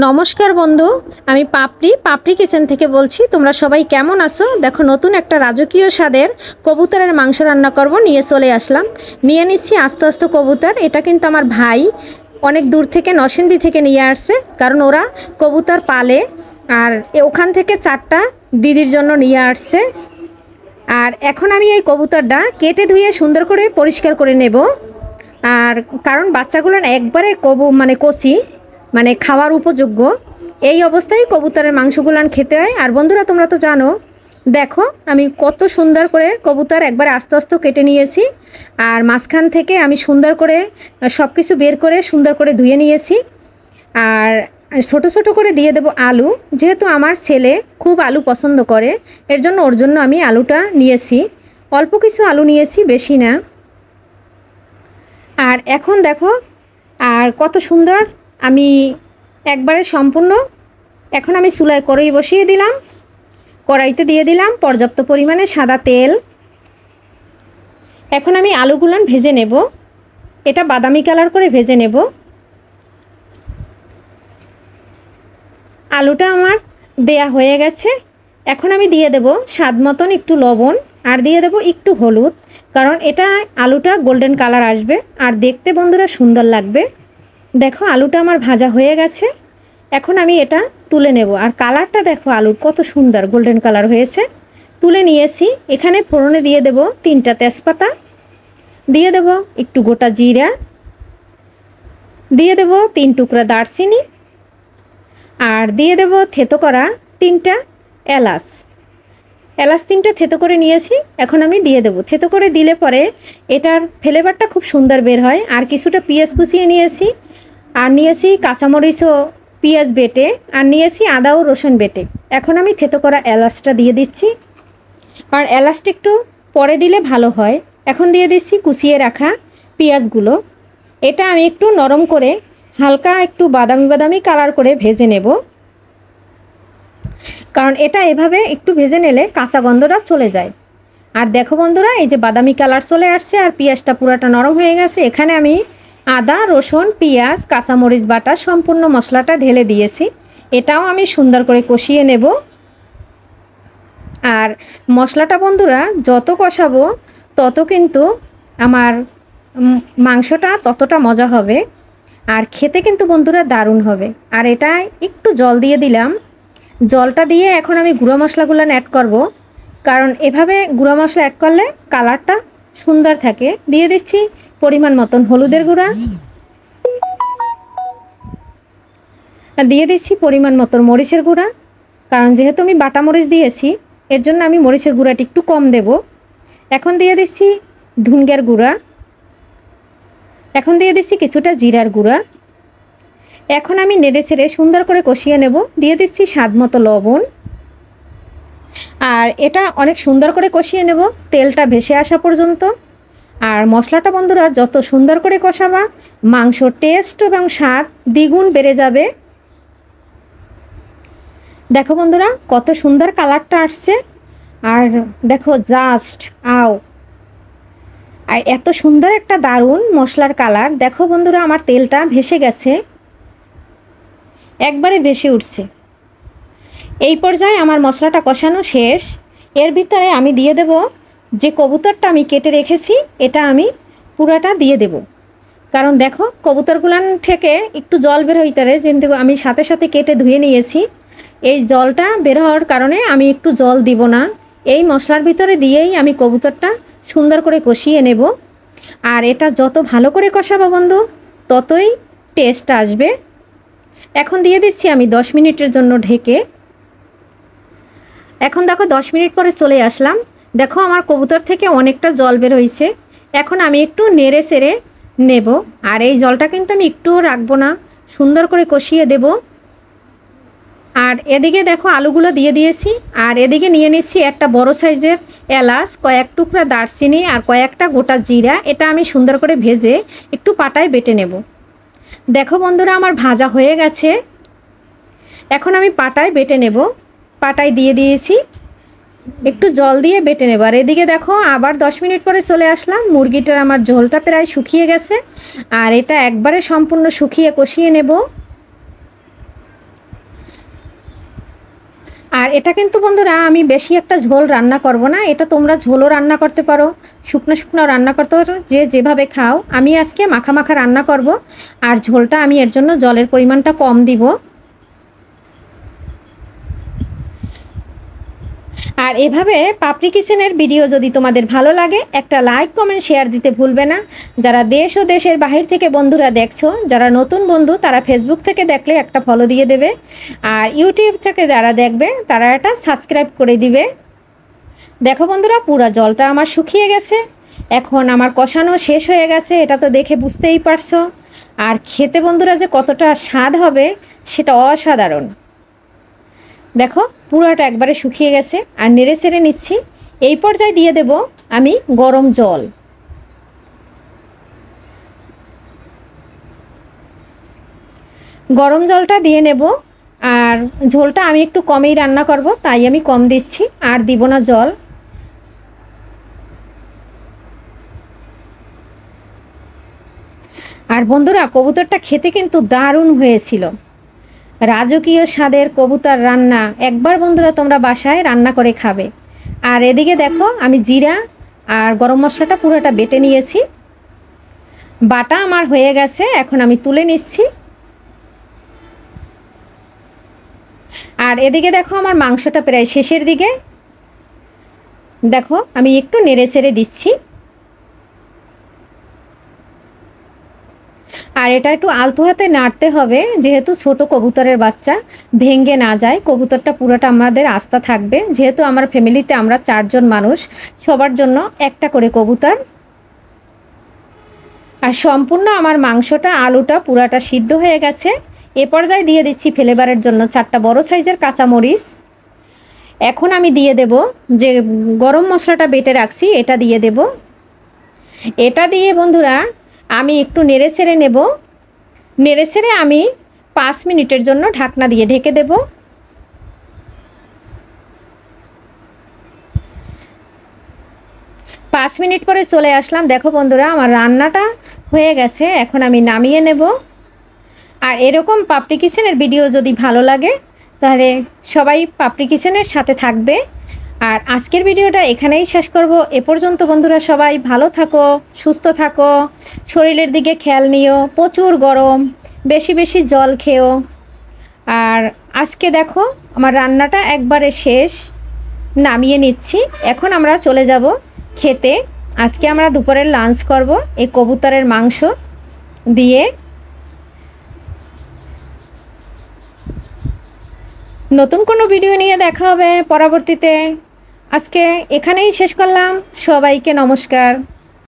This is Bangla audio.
নমস্কার বন্ধু, আমি পাপড়ি কিচেন থেকে বলছি। তোমরা সবাই কেমন আছো? দেখো, নতুন একটা রাজকীয় স্বাদের কবুতরের মাংস রান্না করব নিয়ে চলে আসলাম। নিয়ে নিচ্ছি আস্ত আস্ত কবুতর। এটা কিন্তু আমার ভাই অনেক দূর থেকে নরসিংদী থেকে নিয়ে আসছে, কারণ ওরা কবুতর পালে। আর ওখান থেকে 4টা দিদির জন্য নিয়ে আসছে। আর এখন আমি এই কবুতরটা কেটে ধুয়ে সুন্দর করে পরিষ্কার করে নেব। আর কারণ বাচ্চাগুলো একবারে কচি, মানে খাওয়ার উপযোগ্য। এই অবস্থায় কবুতরের মাংসগুলান খেতে হয়। আর বন্ধুরা, তোমরা তো জানো, দেখো আমি কত সুন্দর করে কবুতর একবারে আস্তে আস্তে কেটে নিয়েছি। আর মাঝখান থেকে আমি সুন্দর করে সব কিছু বের করে সুন্দর করে ধুয়ে নিয়েছি। আর ছোট ছোট করে দিয়ে দেব আলু, যেহেতু আমার ছেলে খুব আলু পছন্দ করে, এর জন্য ওর জন্য আমি আলুটা নিয়েছি। অল্প কিছু আলু নিয়েছি, বেশি না। আর এখন দেখো, আর কত সুন্দর আমি একবারে সম্পূর্ণ। এখন আমি চুলায় কড়াই বসিয়ে দিলাম। কড়াইতে দিয়ে দিলাম পর্যাপ্ত পরিমাণে সাদা তেল। এখন আমি আলুগুলো ভেজে নেব। এটা বাদামি কালার করে ভেজে নেব। আলুটা আমার দেয়া হয়ে গেছে। এখন আমি দিয়ে দেব স্বাদ মতন একটু লবণ, আর দিয়ে দেব একটু হলুদ, কারণ এটা আলুটা গোল্ডেন কালার আসবে আর দেখতে বন্ধুরা সুন্দর লাগবে। দেখো, আলুটা আমার ভাজা হয়ে গেছে। এখন আমি এটা তুলে নেব। আর কালারটা দেখো, আলুর কত সুন্দর গোল্ডেন কালার হয়েছে। তুলে নিয়েছি। এখানে ফোড়নে দিয়ে দেব 3টা তেজপাতা, দিয়ে দেব একটু গোটা জিরা, দিয়ে দেব 3 টুকরা দারচিনি, আর দিয়ে দেব থেতো করা 3টা এলাচ। 3টা থেতো করে নিয়েছি। এখন আমি দিয়ে দেব। থেতো করে দিলে পরে এটার ফ্লেভারটা খুব সুন্দর বের হয়। আর কিছুটা পেঁয়াজ কুচিয়ে নিয়েছি, আর নিয়েছি কাঁচামরিচ ও পেঁয়াজ বেটে, আর নিয়েছি আদা ও রসুন বেটে। এখন আমি থেতো করা এলাচটা দিয়ে দিচ্ছি, কারণ এলাচটা একটু পরে দিলে ভালো হয়। এখন দিয়ে দিচ্ছি কুচিয়ে রাখা পেঁয়াজগুলো। এটা আমি একটু নরম করে হালকা একটু বাদামি বাদামি কালার করে ভেজে নেব, কারণ এটা এভাবে একটু ভেজে নিলে কাঁচা গন্ধটা চলে যায়। আর দেখো বন্ধুরা, এই যে বাদামি কালার চলে আসছে আর পেঁয়াজটা পুরাটা নরম হয়ে গেছে। এখানে আমি আদা রসুন পেঁয়াজ কাঁচামরিচ বাটা সম্পূর্ণ মশলাটা ঢেলে দিয়েছি। এটাও আমি সুন্দর করে কষিয়ে নেব। আর মশলাটা বন্ধুরা যত কষাবো তত কিন্তু আমার মাংসটা ততটা মজা হবে, আর খেতে কিন্তু বন্ধুরা দারুণ হবে। আর এটা একটু জল দিয়ে দিলাম। জলটা দিয়ে এখন আমি গুঁড়ো মশলাগুলো অ্যাড করব, কারণ এভাবে গুঁড়ো মশলা অ্যাড করলে কালারটা সুন্দর থাকে। দিয়ে দিচ্ছি পরিমাণ মতন হলুদের গুঁড়া, আর দিয়ে দিচ্ছি পরিমাণ মতন মরিচের গুঁড়া, কারণ যেহেতু আমি বাটা মরিচ দিয়েছি এর জন্য আমি মরিচের গুঁড়াটি একটু কম দেব। এখন দিয়ে দিচ্ছি ধনিয়ার গুঁড়া, এখন দিয়ে দিচ্ছি কিছুটা জিরার গুঁড়া। এখন আমি নেড়ে ছেড়ে সুন্দর করে কষিয়ে নেব। দিয়ে দিচ্ছি স্বাদ মতো লবণ, আর এটা অনেক সুন্দর করে কষিয়ে নেব তেলটা ভেসে আসা পর্যন্ত। আর মশলাটা বন্ধুরা যত সুন্দর করে কষাবা, মাংসর টেস্ট এবং স্বাদ দ্বিগুণ বেড়ে যাবে। দেখো বন্ধুরা কত সুন্দর কালারটা আসছে। আর দেখো জাস্ট আর এত সুন্দর একটা দারুণ মশলার কালার। দেখো বন্ধুরা, আমার তেলটা ভেসে গেছে, একবারে ভেসে উঠছে। এই পর্যায়ে আমার মশলাটা কষানো শেষ। এর ভিতরে আমি দিয়ে দেব যে কবুতরটা আমি কেটে রেখেছি, এটা আমি পুরাটা দিয়ে দেব। কারণ দেখো কবুতরগুলান থেকে একটু জল বের হইতে পারে, যেহেতু আমি সাথে সাথে কেটে ধুয়ে নিয়েছি। এই জলটা বের হওয়ার কারণে আমি একটু জল দিব না। এই মশলার ভিতরে দিয়েই আমি কবুতরটা সুন্দর করে কষিয়ে নেব। আর এটা যত ভালো করে কষাবো বন্ধু, ততই টেস্ট আসবে। এখন দিয়ে দিচ্ছি আমি 10 মিনিটের জন্য ঢেকে। এখন দেখো 10 মিনিট পরে চলে আসলাম। দেখো আমার কবুতর থেকে অনেকটা জল বের হয়েছে। এখন আমি একটু নেড়ে চেড়ে নেব। আর এই জলটা কিন্তু আমি একটুও রাখবো না, সুন্দর করে কষিয়ে দেব। আর এদিকে দেখো আলুগুলো দিয়ে দিয়েছি। আর এদিকে নিয়ে নিচ্ছি একটা বড় সাইজের এলাচ, কয়েক টুকরা দারচিনি আর কয়েকটা গোটা জিরা। এটা আমি সুন্দর করে ভেজে একটু পাটায় বেটে নেব। দেখো বন্ধুরা, আমার ভাজা হয়ে গেছে। এখন আমি পাটায় বেটে নেব। পাটায় দিয়ে দিয়েছি, একটু জল দিয়ে বেটে নেব। আর এদিকে দেখো আবার 10 মিনিট পরে চলে আসলাম। মুরগিটার আমার ঝোলটা প্রায় শুকিয়ে গেছে, আর এটা একবারে সম্পূর্ণ শুকিয়ে কষিয়ে নেব। আর এটা কিন্তু বন্ধুরা আমি বেশি একটা ঝোল রান্না করব না, এটা তোমরা ঝোলও রান্না করতে পারো, শুকনো শুকনো রান্না করতে পারো, যে যেভাবে খাও। আমি আজকে মাখা মাখা রান্না করব, আর ঝোলটা আমি এর জন্য জলের পরিমাণটা কম দিব। আর এভাবে পাপড়ি কিচেনের ভিডিও যদি তোমাদের ভালো লাগে একটা লাইক কমেন্ট শেয়ার দিতে ভুলবে না। যারা দেশ ও দেশের বাহির থেকে বন্ধুরা দেখছো, যারা নতুন বন্ধু তারা ফেসবুক থেকে দেখলে একটা ফলো দিয়ে দেবে, আর ইউটিউব থেকে যারা দেখবে তারা একটা সাবস্ক্রাইব করে দিবে। দেখো বন্ধুরা পুরো জলটা আমার শুকিয়ে গেছে, এখন আমার কষানো শেষ হয়ে গেছে, এটা তো দেখে বুঝতেই পারছো। আর খেতে বন্ধুরা যে কতটা স্বাদ হবে সেটা অসাধারণ। দেখো পুরোটা একবারে শুকিয়ে গেছে, আর নেড়ে চেড়ে নিচ্ছি। এই পর্যায়ে দিয়ে দেব আমি গরম জল। গরম জলটা দিয়ে নেব, আর ঝোলটা আমি একটু কমেই রান্না করব তাই আমি কম দিচ্ছি, আর দিব না জল। আর বন্ধুরা কবুতরটা খেতে কিন্তু দারুণ হয়েছিল, রাজকীয় স্বাদের কবুতর রান্না। একবার বন্ধুরা তোমরা বাসায় রান্না করে খাবে। আর এদিকে দেখো আমি জিরা আর গরম মশলাটা পুরোটা বেটে নিয়েছি, বাটা আমার হয়ে গেছে, এখন আমি তুলে নিচ্ছি। আর এদিকে দেখো আমার মাংসটা প্রায় শেষের দিকে, দেখো আমি একটু নেড়ে চেড়ে দিচ্ছি। আর এটা একটু আলতো হাতে নাড়তে হবে, যেহেতু ছোট কবুতরের বাচ্চা ভেঙে না যায়, কবুতরটা পুরোটা আমাদের আস্থা থাকবে। যেহেতু আমার ফ্যামিলিতে আমরা 4 জন মানুষ, সবার জন্য একটা করে কবুতর। আর সম্পূর্ণ আমার মাংসটা আলুটা পুরাটা সিদ্ধ হয়ে গেছে। এ পর্যায়ে দিয়ে দিচ্ছি ফ্লেভারের জন্য 4টা বড় সাইজের কাঁচামরিচ। এখন আমি দিয়ে দেব যে গরম মশলাটা বেটে রাখছি, এটা দিয়ে দেব। এটা দিয়ে বন্ধুরা আমি একটু নেড়ে ছেড়ে নেব। নেড়ে ছেড়ে আমি 5 মিনিটের জন্য ঢাকনা দিয়ে ঢেকে দেব। 5 মিনিট পরে চলে আসলাম। দেখো বন্ধুরা আমার রান্নাটা হয়ে গেছে, এখন আমি নামিয়ে নেব। আর এরকম পাপড়ি কিচেনের ভিডিও যদি ভালো লাগে তাহলে সবাই পাপড়ি কিচেনের সাথে থাকবে। আর আজকের ভিডিওটা এখানেই শেষ করব। এ পর্যন্ত বন্ধুরা সবাই ভালো থাকো, সুস্থ থাকো, শরীরের দিকে খেয়াল নিও, প্রচুর গরম, বেশি বেশি জল খেও। আর আজকে দেখো আমার রান্নাটা একবারে শেষ, নামিয়ে নিচ্ছি। এখন আমরা চলে যাব খেতে। আজকে আমরা দুপুরের লাঞ্চ করব এই কবুতরের মাংস দিয়ে। নতুন কোনো ভিডিও নিয়ে দেখা হবে পরবর্তীতে। আজকে এখানেই শেষ করলাম। সবাইকে নমস্কার।